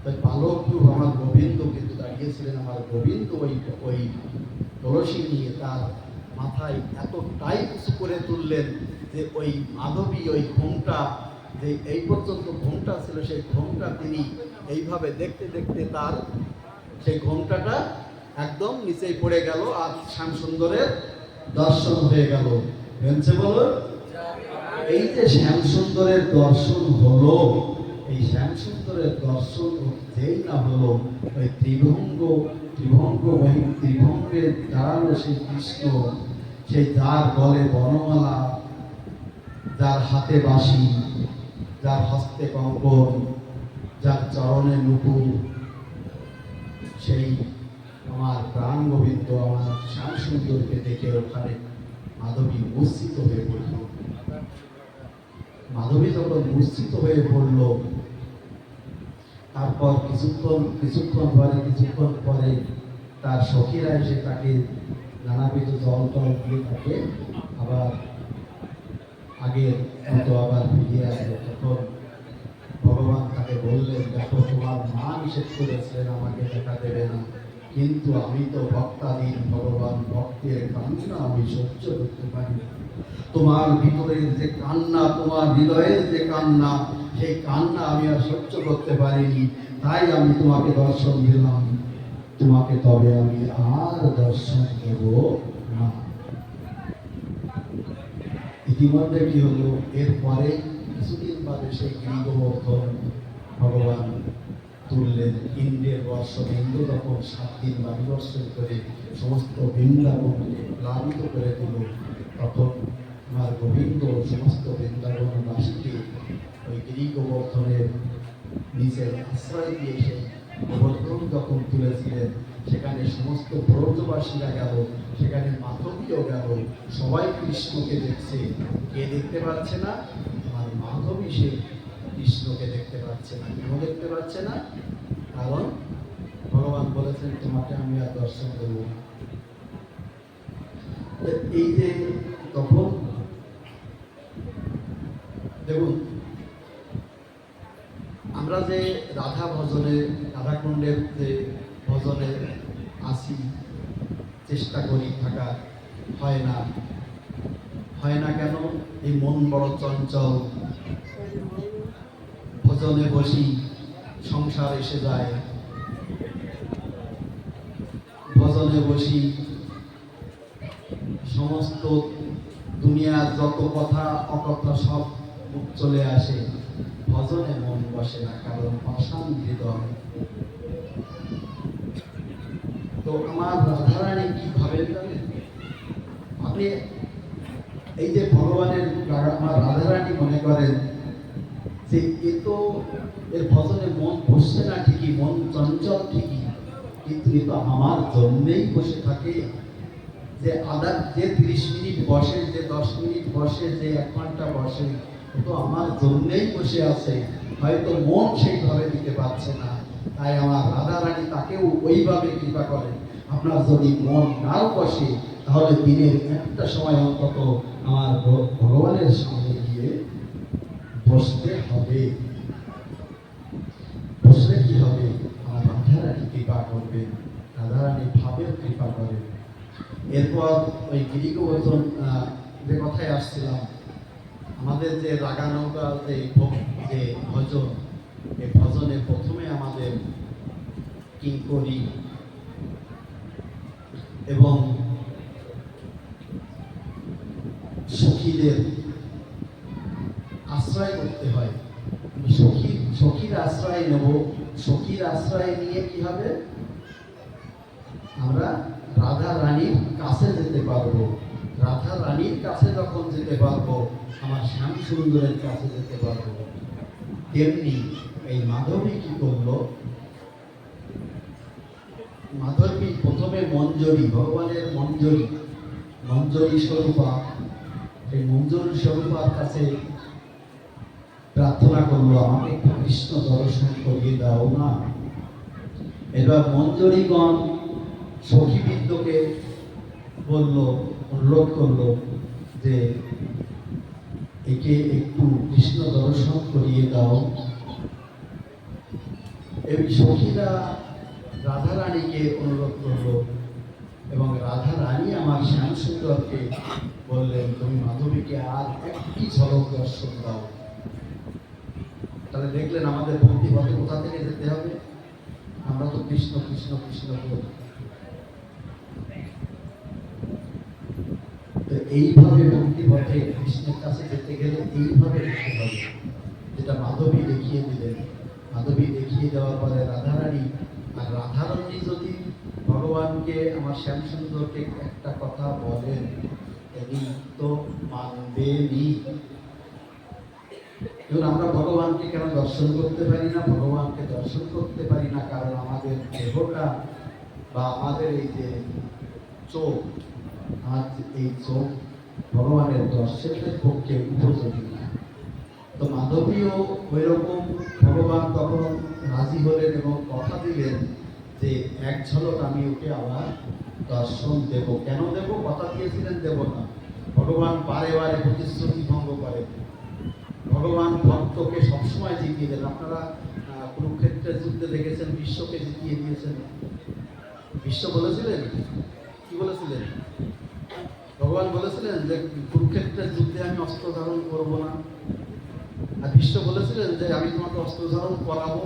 তাই বালক আমার গোবিন্দ কিন্তু দাঁড়িয়েছিলেন, আমার গোবিন্দ ওই ওই কলসি নিয়ে তার মাথায় এতটাই উঁচু করে তুললেন যে ওই মাধবী ওই ঘোমটা, যে এই পর্যন্ত ঘোমটা ছিল, সেই ঘোমটা তিনি এইভাবে দেখতে দেখতে তার সেই ঘোমটাটা একদম নিচেই পড়ে গেল, আর শ্যামসুন্দরের দর্শন হয়ে গেল। ভেঙছে বলো, এই যে শ্যামসুন্দরের দর্শন হলো, এই শ্যামসুন্দরের দর্শন যেই না হলো, ওই ওই ত্রিভঙ্গের দাঁড়ানো সেই কৃষ্ণ, সেই যার গলে বনমালা, যার হাতে বাঁশি, যার হস্তে কঙ্কন, যার চরণে নুপুর, সেই আমার প্রাণ গোবিন্দ, আমার শ্যামসুন্দরকে দেখে ওখানে মাধবী মূর্ছিত হয়ে পড়ল। মাধবী যখন মূর্ছিত হয়ে পড়ল, তারপর কিছুক্ষণ পরে তার সখীরা এসে তাকে নানাবিধ জল টল দিয়ে তাকে আবার আগের মতো আবার ফিরিয়ে আসলো। তখন ভগবান তাকে বললেন, দেখো তোমার মা নিষেধ করেছিলেন আমাকে দেখা দেবে না, কিন্তু আমি তো ভক্তাধীন ভগবান, ভক্তের কান্না আমি সহ্য করতে পারি। তোমার ভিতরের যে কান্না, তোমার হৃদয়ের যে কান্না, সেই কান্না আমি আর সহ্য করতে পারিনি, তাই আমি তোমাকে দর্শন দিলাম। তোমাকে তবে আমি আর দর্শন দেব না। ইতিমধ্যে কি হলো, এরপরে কিছুদিন বাদে সেই গৃহবর্ধন ভগবান তুললেন। ইন্দ্রের বর্ষ, ইন্দ্র তখন 7 দিন বাণীবর্ষণ করে সমস্ত বৃন্দাবনকে প্লাবিত করে দিল। তখন আমার গোবিন্দ সমস্ত বৃন্দাবনবাসীকে ওই গিরিগোবর্ধনের নিচের আশ্রয় দিয়ে সেই গোবর্ধন যখন তুলেছিলেন, সেখানে সমস্ত ব্রজবাসীরা গেল, সেখানে মাধবীও গেল। সবাই কৃষ্ণকে দেখছে। কে দেখতে পাচ্ছে না? আর মাধবী সে কৃষ্ণকে দেখতে পাচ্ছে না। কেন দেখতে পাচ্ছে না? কারণ ভগবান বলেছেন, তোমাকে আমি আর দর্শন দেব না। এই যে তখন দেখুন, আমরা যে রাধা ভজনে, রাধাকুণ্ডের যে ভজনে আসি, চেষ্টা করি থাকা, হয় না। কেন? এই মন বড় চঞ্চল, ভজনে বসি, সংসার এসে যায়, ভজনে বসি, সমস্ত দুনিয়ার যত কথা অকথা সব মুখ চলে আসে, ভজনে মন বসে না, কারণ পাষাণ হৃদয়। তো আমার রাধারানী কি ভাবেন জানেন? আপনি এই যে ভগবানের, আমার রাধারানী মনে করেন যে এ তো এর ভজনে মন বসছে না ঠিকই, মন চঞ্চল ঠিকই, কিন্তু এ তো আমার জন্যেই বসে থাকে। যে যে 30 মিনিট বসে, যে 10 মিনিট বসে, যে 1 ঘন্টা বসে, তো আমার জন্যেই বসে আছে। হয়তো মন সেইভাবে দিতে পারছে না, তাই আমার রাধা রানী তাকেও ওইভাবে কৃপা করেন। আপনার যদি মন নাও বসে, তাহলে দিনের একটা সময় অন্তত আমার ভগবানের সামনে গিয়ে বসতে হবে। বসলে কি হবে? আমার রাধা রানী কৃপা করবেন, রাধা রানী ভাবেও কৃপা করেন। এরপর ওই গিরিগোবর্ধন যে কথায় আসছিলাম, আমাদের যে রাগানৌকা যে ভজন, এই ভজনে প্রথমে আমাদের কিঙ্করি এবং সখীদের আশ্রয় করতে হয়। সখীর আশ্রয় নেব। সখীর আশ্রয় নিয়ে কি হবে? আমরা রাধা রানীর কাছে যেতে পারবো। রাধা রানীর কাছে যখন যেতে পারবো, আমার শ্যাম সুন্দরের কাছে যেতে পারবো। তেমনি এই মাধবী কি করলো? মাধবী প্রথমে মঞ্জরি, ভগবানের মঞ্জরি স্বরূপা, এই মঞ্জরি স্বরূপার কাছে প্রার্থনা করলো, আমাকে কৃষ্ণ দর্শন করিয়ে দাও না। এবার মঞ্জরীগণ সখীবৃন্দকে বলল, অনুরোধ করলো যে একে একটু কৃষ্ণ দর্শন করিয়ে দাও। এই সখীরা রাধা রানীকে অনুরোধ করলো এবং রাধা রানী আমার শ্যাম সুন্দরকে বললেন, তুমি মাধবীকে আর একটি ঝলক দর্শন দাও। তাহলে দেখলেন আমাদের ভক্তি পথে কোথা থেকে যেতে হবে? আমরা তো কৃষ্ণ কৃষ্ণ কৃষ্ণ বলি। তো এইভাবে ভক্তি পথে কৃষ্ণের কাছে যেতে গেলে এইভাবে যেতে হবে, যেটা মাধবী দেখিয়ে দিলেন। মাধবী দেখিয়ে দেওয়ার পরে রাধারানী, আর রাধারানী যদি ভগবানকে, আমার শ্যাম সুন্দরকে একটা কথা বলেন, তিনি তো মানবেনই। আমরা ভগবানকে কেন দর্শন করতে পারি না? ভগবানকে দর্শন করতে পারি না কারণ আমাদের দেহটা বা আমাদের এই যে চোখ, আমার এই চোখ ভগবানের দর্শনের পক্ষে উপযোগী না। তো মাধবীও ওই রকম, ভগবান তখন রাজি হলেন এবং কথা দিলেন যে এক ঝলক আমি ওকে আবার দর্শন দেব। কেন দেব? কথা দিয়েছিলেন দেব না। ভগবান বারে বারে প্রতিশ্রুতি ভঙ্গ করেন। ভগবান ভক্তকে সবসময় জিতিয়ে দেন। আপনারা কুরুক্ষেত্রের যুদ্ধে দেখেছেন, বিশ্বকে জিতিয়ে দিয়েছেন। বিশ্ব বলেছিলেন, কি বলেছিলেন? ভগবান বলেছিলেন যে কুরুক্ষেত্রের যুদ্ধে আমি অস্ত্র ধারণ করব না। আর বিশ্ব বলেছিলেন যে আমি তোমাকে অস্ত্র ধারণ করাবো।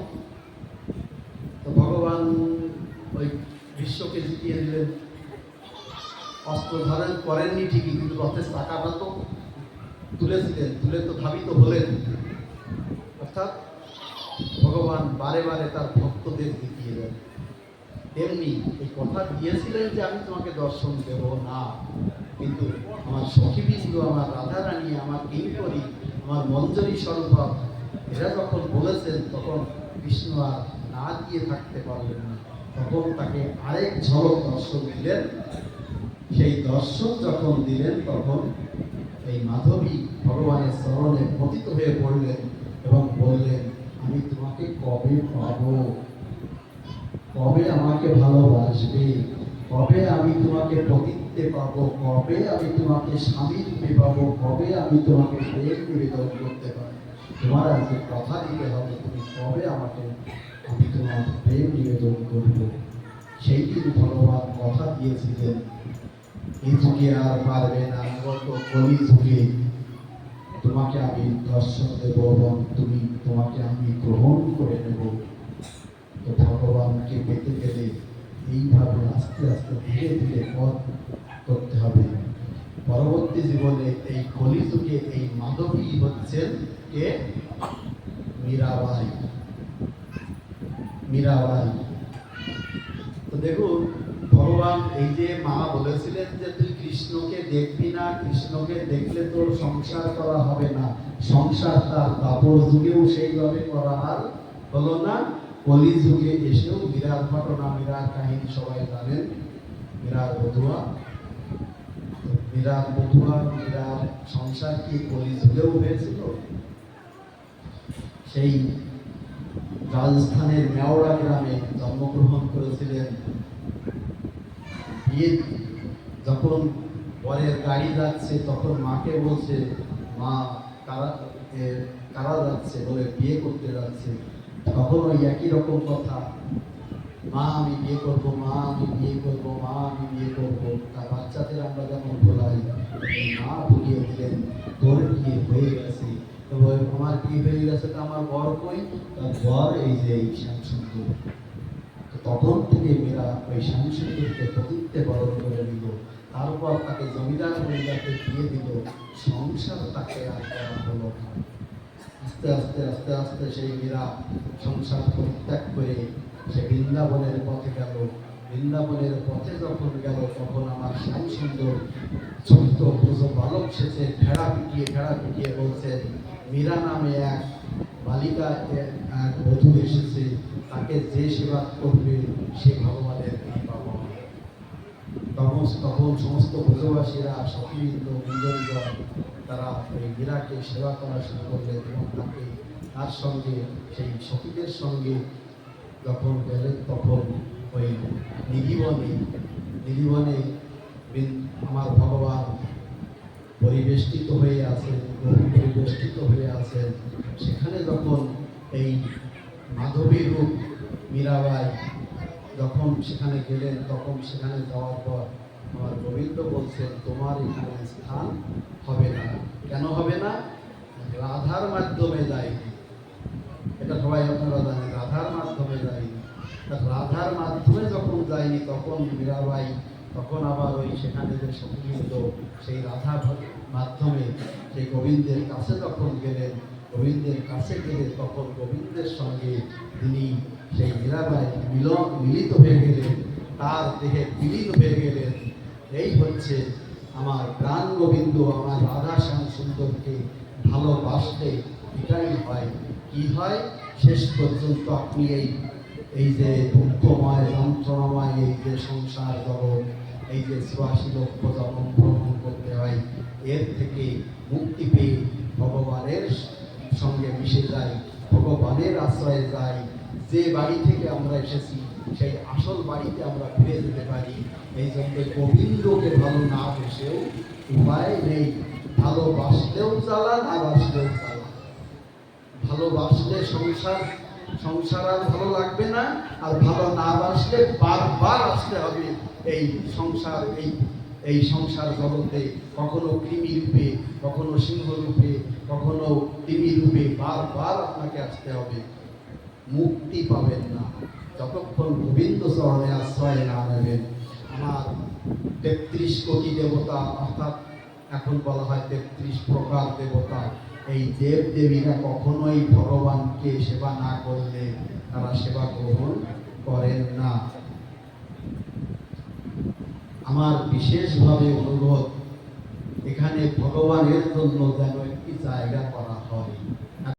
তো ভগবান ওই বিশ্বকে জিতিয়ে দিলেন। অস্ত্র ধারণ করেননি ঠিকই, কিন্তু রথের চাকাটা তো তুলেছিলেন, তুলে তো ধাবিত হলেন। অর্থাৎ ভগবান বারে বারে তার ভক্তদের জিতিয়ে দেন। তেমনি এই কথা দিয়েছিলেন যে আমি তোমাকে দর্শন দেব না, কিন্তু আমার সখীবৃন্দ, আমার রাধা রানী, আমার কিঙ্করি, আমার মঞ্জরী স্বরূপা, এরা যখন বলেছেন তখন কৃষ্ণ আর না দিয়ে থাকতে পারলেন না। তখন তাকে আরেক ঝলক দর্শন দিলেন। সেই দর্শন যখন দিলেন তখন এই মাধবী ভগবানের চরণে পতিত হয়ে পড়লেন এবং বললেন, আমি তোমাকে কবে পাবো? কবে আমাকে ভালোবাসবে? কবে আমি তোমাকে পতিত্বে পাবো? কবে আমি তোমাকে স্বামী রূপে পাবো? কবে আমি তোমাকে প্রেম নিবেদন করতে পারবো? তোমার আজকে কথা দিতে হবে, তুমি কবে আমাকে, আমি তোমার প্রেম নিবেদন করবো। সেই দিন ভগবান কথা দিয়েছিলেন, এই যুগে আর পারবে না, গত কলি যুগে তোমাকে আমি দর্শন দেব এবং তোমাকে আমি গ্রহণ করে নেব। তো ভগবানকে পেতে গেলে এইভাবে আস্তে আস্তে ধীরে ধীরে পথ করতে হবে। পরবর্তী জীবনে এই কলি যুগে এই মাধবী হচ্ছেন কে? মীরাবাই। মীরাবাই। তো দেখুন, ভগবান এই যে মা বলেছিলেন যে তুই কৃষ্ণকে দেখবি না, কৃষ্ণকে দেখলে তোর সংসার করা হবে না। সংসার তার দাপর যুগেও সেইভাবে করা আর হলো না। কলি যুগে এসেও মীরার ঘটনা, মীরার কাহিনী সবাই জানেন। মীরার বধুয়া, মীরার সংসার কি কলি যুগেও হয়েছিল? সেই রাজস্থানের মেওড়া গ্রামে জন্মগ্রহণ করেছিলেন। বিয়ে যখন পরের গাড়ি যাচ্ছে তখন মাকে বলছে, মা কারা কারা যাচ্ছে, বলে বিয়ে করতে যাচ্ছে। তখন ওই একই রকম কথা, মা আমি বিয়ে করবো, মা আমি বিয়ে করবো, মা আমি বিয়ে করবো। তার বাচ্চাদের আমরা যেমন বলাই, মা বুঝিয়ে দিলেন তোর বিয়ে হয়ে গেছে। তো আমার বিয়ে হয়ে গেছে, তো আমার বর কই? তার বর এই যে এই শ্যামসুন্দর। তখন থেকে মেয়েরা ওই শ্যামসুন্দরকে প্রতিজ্ঞে বরণ করে নিল। তারপর তাকে জমিদার পরিবারকে দিয়ে দিল। সংসার তাকে আর করা হলো না। আস্তে আস্তে আস্তে আস্তে সেই মেয়েরা সংসার পরিত্যাগ করে সে বৃন্দাবনের পথে গেল। বৃন্দাবনের পথে যখন গেল তখন আমার শ্যামসুন্দর ছোট্ট বুঝো বালক সেচে ভেড়া পিটিয়ে বলছে, মীরা নামে এক বালিকা, এক বধূ এসেছে, তাকে যে সেবা করবে সে ভগবানের কৃপা পাবে। তখন সমস্ত ব্রজবাসীরা, সখীবৃন্দ, বৃন্দগণ তারা ওই মীরাকে সেবা করা শুরু করলেন এবং তার সঙ্গে সেই সখীদের সঙ্গে যখন গেলেন তখন ওই নিধিবনে আমার ভগবান পরিবেষ্টিত হয়ে আছেন, পরিবেষ্টিত হয়ে আছেন। সেখানে যখন এই মাধবী রূপ মীরাবাই যখন সেখানে গেলেন, তখন সেখানে যাওয়ার পর আমার গোবিন্দ বলছেন, তোমার এখানে স্থান হবে না। কেন হবে না? রাধার মাধ্যমে যায়নি। এটা সবাই আপনারা জানেন, রাধার মাধ্যমে যায়নি। রাধার মাধ্যমে যখন যায়নি তখন মীরাবাই তখন আবার ওই সেখানে যে সখীবৃন্দ সেই রাধার মাধ্যমে সেই গোবিন্দের কাছে যখন গেলেন, গোবিন্দের কাছে গেলে তখন গোবিন্দের সঙ্গে তিনি সেই মীরাবাই মিলিত হয়ে গেলেন, তার দেহে বিলীন হয়ে গেলেন। এই হচ্ছে আমার প্রাণ গোবিন্দ আমার রাধা শ্যাম সুন্দরকে ভালোবাসলে এটাই হয়। কি হয়? শেষ পর্যন্ত আপনি এই যে দুঃখময় যন্ত্রণাময় এই যে সংসার জগৎ, এই যে ৮৪ লক্ষ জন্ম ভ্রমণ করতে হয়, এর থেকে মুক্তি পেয়ে ভগবানের সঙ্গে মিশে যাই, ভগবানের আশ্রয়ে যাই। যে বাড়ি থেকে আমরা এসেছি সেই আসল বাড়িতে আমরা ফিরে যেতে পারি। এই জন্য গোবিন্দকে ভালো না বেসেও উপায় নেই। ভালোবাসলেও জ্বালা, না বাসলেও জ্বালা। ভালোবাসলে সংসার আর ভালো লাগবে না, আর ভালো না বাসলে বারবার আসতে হবে এই সংসার জগতে। কখনো কৃমি রূপে, কখনো সিংহ রূপে, কখনো তিমি রূপে বারবার আপনাকে আসতে হবে। মুক্তি পাবেন না যতক্ষণ গোবিন্দ চরণে আশ্রয় না নেবেন। আমার ৩৩ কোটি দেবতা, অর্থাৎ এখন বলা হয় ৩৩ প্রকার দেবতা, এই দেব দেবীরা কখনোই ভগবানকে সেবা না করলে তারা সেবা গ্রহণ করেন না। আমার বিশেষভাবে অনুরোধ, এখানে ভগবানের জন্য যেন একটি জায়গা করা হয়।